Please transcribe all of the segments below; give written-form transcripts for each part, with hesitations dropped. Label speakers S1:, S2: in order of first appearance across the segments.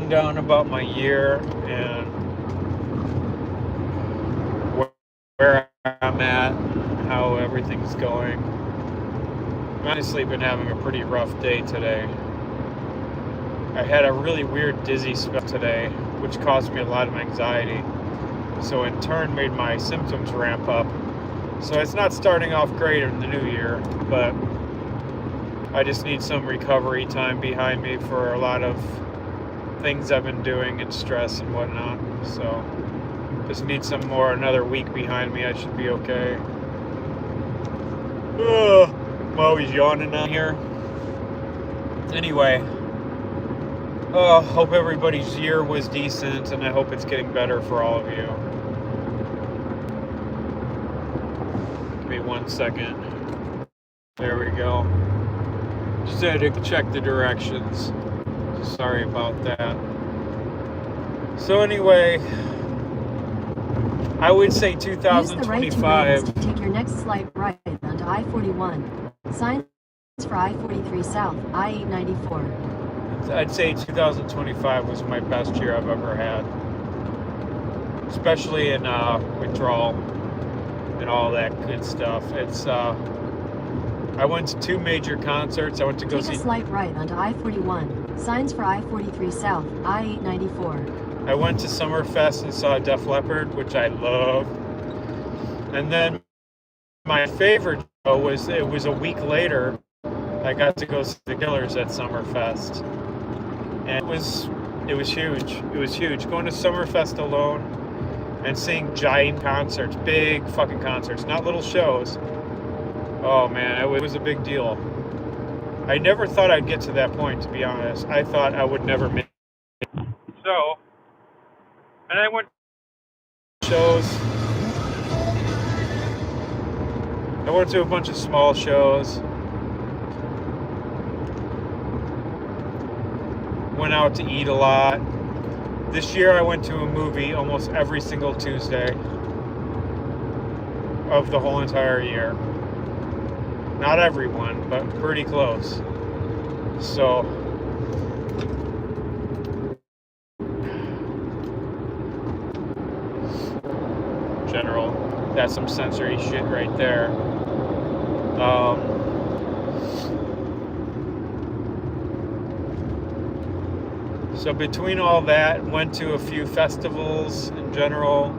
S1: rundown about my year and where I'm at, how everything's going. I've honestly been having a pretty rough day today. I had a really weird dizzy spell today, which caused me a lot of anxiety. So in turn made my symptoms ramp up. So it's not starting off great in the new year, but I just need some recovery time behind me for a lot of things I've been doing and stress and whatnot. So just need another week behind me. I should be okay. I'm always yawning down here. Anyway, hope everybody's year was decent, and I hope it's getting better for all of you. Give me 1 second. There we go. Just had to check the directions. Sorry about that. So anyway, I would say 2025.
S2: Use the right 2 lanes to take your next slight right onto I-41. Signs for I-43 South, I-894.
S1: I'd say 2025 was my best year I've ever had, especially in withdrawal and all that good stuff. I went to 2 major concerts. I went to go see.
S2: Take a slight right onto I-41. Signs for I-43 South, I-894.
S1: I went to Summerfest and saw Def Leppard, which I love. And then my favorite show was a week later. I got to go see the Killers at Summerfest, and it was huge. It was huge going to Summerfest alone and seeing giant concerts, big fucking concerts, not little shows. Oh man, it was a big deal. I never thought I'd get to that point, to be honest. I thought I would never make it. So, and I went to shows. I went to a bunch of small shows. Went out to eat a lot. This year I went to a movie almost every single Tuesday of the whole entire year. Not everyone, but pretty close. So, general, that's some sensory shit right there. So between all that, went to a few festivals in general.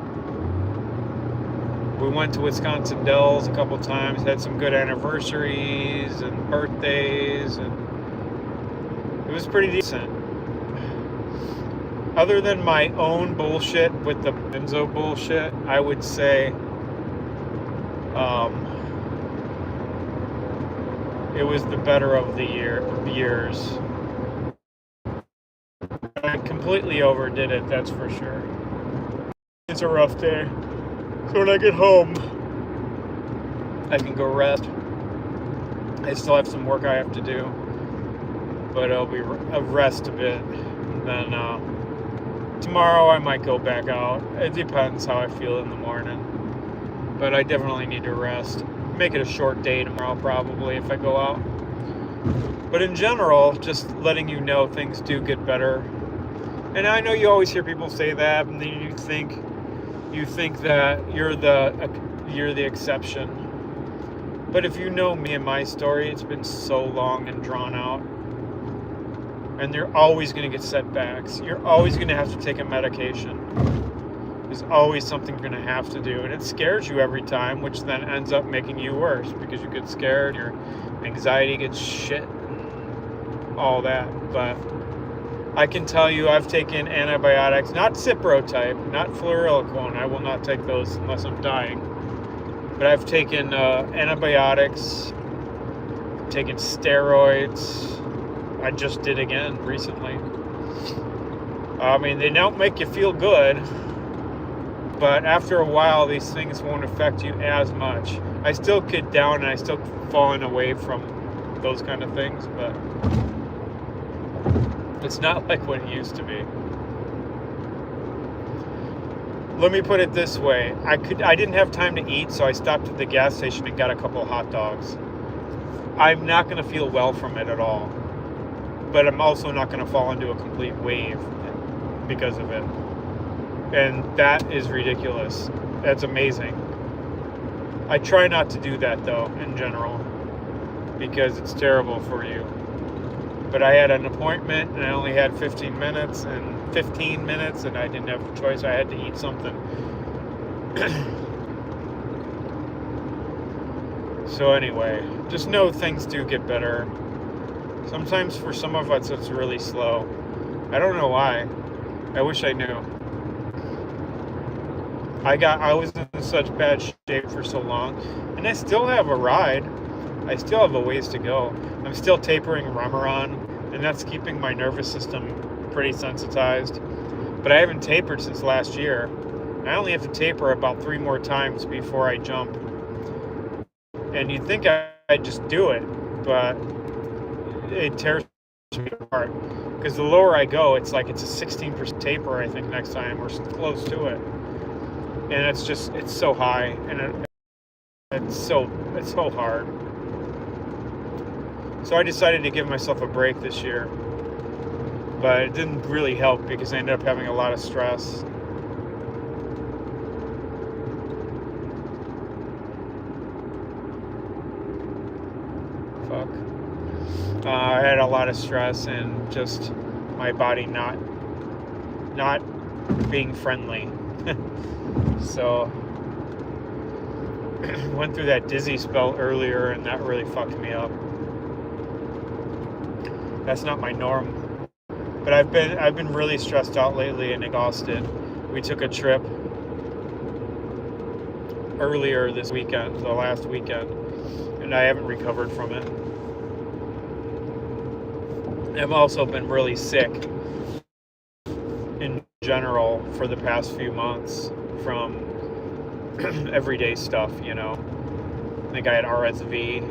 S1: We went to Wisconsin Dells a couple times, had some good anniversaries and birthdays, and it was pretty decent. Other than my own bullshit with the benzo bullshit, I would say it was the better of the years. I completely overdid it, that's for sure. It's a rough day. So when I get home, I can go rest. I still have some work I have to do, but I'll be rest a bit. And then tomorrow I might go back out. It depends how I feel in the morning, but I definitely need to rest. Make it a short day tomorrow probably if I go out. But in general, just letting you know things do get better. And I know you always hear people say that, and then you think that you're the exception. But if you know me and my story, it's been so long and drawn out. And you're always going to get setbacks. You're always going to have to take a medication. There's always something you're going to have to do. And it scares you every time, which then ends up making you worse because you get scared, your anxiety gets shit, and all that. But I can tell you I've taken antibiotics, not Ciprotype, not fluoroquine. I will not take those unless I'm dying. But I've taken antibiotics, taken steroids. I just did again recently. I mean, they don't make you feel good, but after a while, these things won't affect you as much. I still get down and I still falling away from those kind of things, but it's not like what it used to be. Let me put it this way. I didn't have time to eat, so I stopped at the gas station and got a couple of hot dogs. I'm not going to feel well from it at all. But I'm also not going to fall into a complete wave because of it. And that is ridiculous. That's amazing. I try not to do that, though, in general, because it's terrible for you. But I had an appointment, and I only had 15 minutes, and I didn't have a choice. I had to eat something. So anyway, just know things do get better. Sometimes for some of us it's really slow. I don't know why. I wish I knew. I was in such bad shape for so long, and I still have a ride. I still have a ways to go. I'm still tapering Remeron, and that's keeping my nervous system pretty sensitized. But I haven't tapered since last year. I only have to taper about 3 more times before I jump. And you'd think I'd just do it, but it tears me apart. Because the lower I go, it's like it's a 16% taper, I think, next time, or close to it. And it's so high, and it's so hard. So I decided to give myself a break this year. But it didn't really help because I ended up having a lot of stress. I had a lot of stress and just my body not being friendly. So went through that dizzy spell earlier, and that really fucked me up. That's not my norm. But I've been really stressed out lately and exhausted. We took a trip earlier this weekend, the last weekend, and I haven't recovered from it. I've also been really sick in general for the past few months from everyday stuff, you know. I think I had RSV.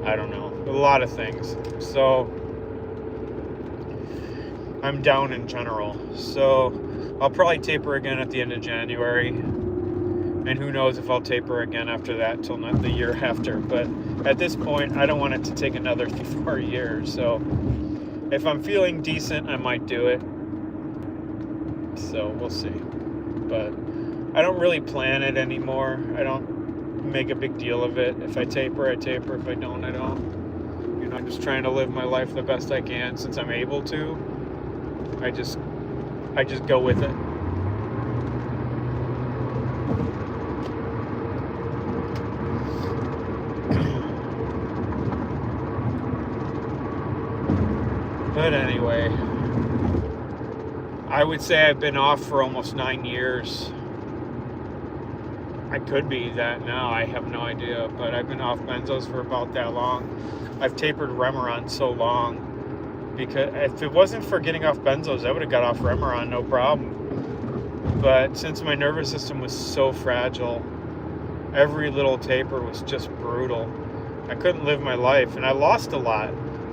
S1: I don't know. A lot of things. So I'm down in general. So I'll probably taper again at the end of January. And who knows if I'll taper again after that till not the year after. But at this point, I don't want it to take another 4 years. So if I'm feeling decent, I might do it. So we'll see. But I don't really plan it anymore. I don't make a big deal of it. If I taper, I taper. If I don't, I don't. You know, I'm just trying to live my life the best I can since I'm able to. I just go with it. But anyway, I would say I've been off for almost 9 years. I could be that now, I have no idea, but I've been off benzos for about that long. I've tapered Remeron so long, because if it wasn't for getting off benzos, I would have got off Remeron, no problem. But since my nervous system was so fragile, every little taper was just brutal. I couldn't live my life, and I lost a lot,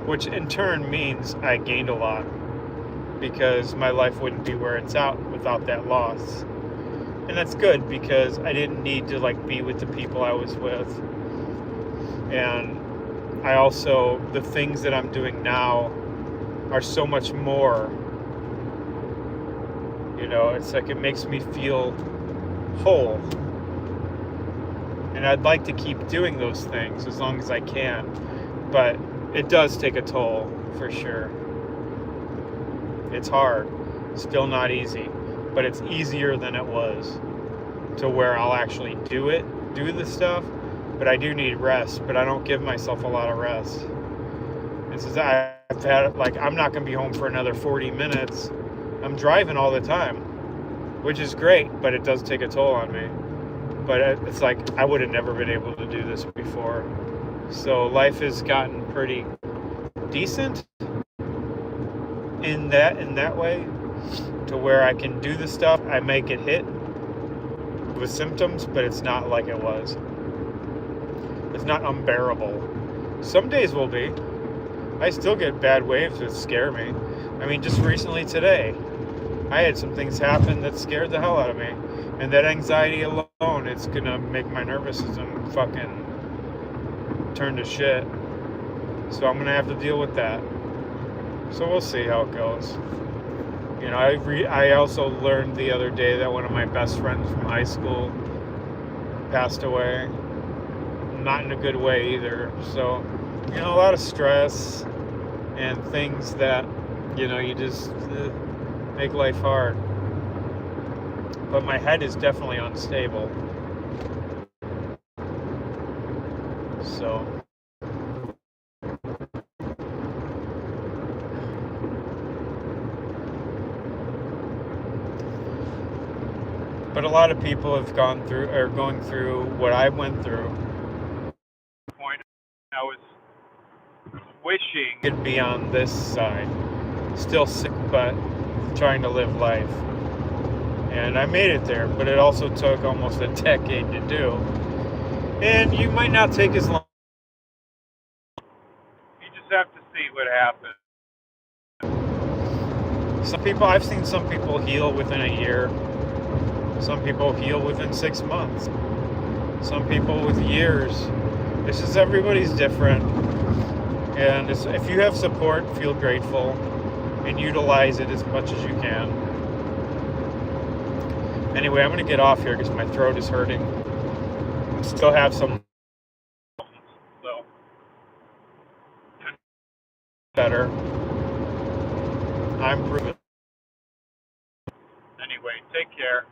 S1: which in turn means I gained a lot, because my life wouldn't be where it's at without that loss. And that's good, because I didn't need to be with the people I was with. And I also, the things that I'm doing now are so much more, you know, it's like it makes me feel whole. And I'd like to keep doing those things as long as I can, but it does take a toll, for sure. It's hard. Still not easy. But it's easier than it was, to where I'll actually do the stuff. But I do need rest, but I don't give myself a lot of rest. And since I've had, I'm not going to be home for another 40 minutes. I'm driving all the time, which is great, but it does take a toll on me. But it's like I would have never been able to do this before. So life has gotten pretty decent in that way, to where I can do the stuff. I may get hit with symptoms, but it's not like it was. It's not unbearable. Some days will be. I still get bad waves that scare me. I mean, just recently today, I had some things happen that scared the hell out of me. And that anxiety alone, it's gonna make my nervous system fucking turn to shit. So I'm gonna have to deal with that. So we'll see how it goes. You know, I also learned the other day that one of my best friends from high school passed away. Not in a good way either. So, you know, a lot of stress and things that, you know, you just make life hard. But my head is definitely unstable. So, but a lot of people have gone through, or going through what I went through. Point, I was wishing it'd be on this side. Still sick, but trying to live life. And I made it there, but it also took almost a decade to do. And you might not take as long. You just have to see what happens. I've seen some people heal within a year. Some people heal within 6 months. Some people with years. It's just everybody's different. And if you have support, feel grateful and utilize it as much as you can. Anyway, I'm going to get off here because my throat is hurting. I still have some, so better. I'm proven. Anyway, take care.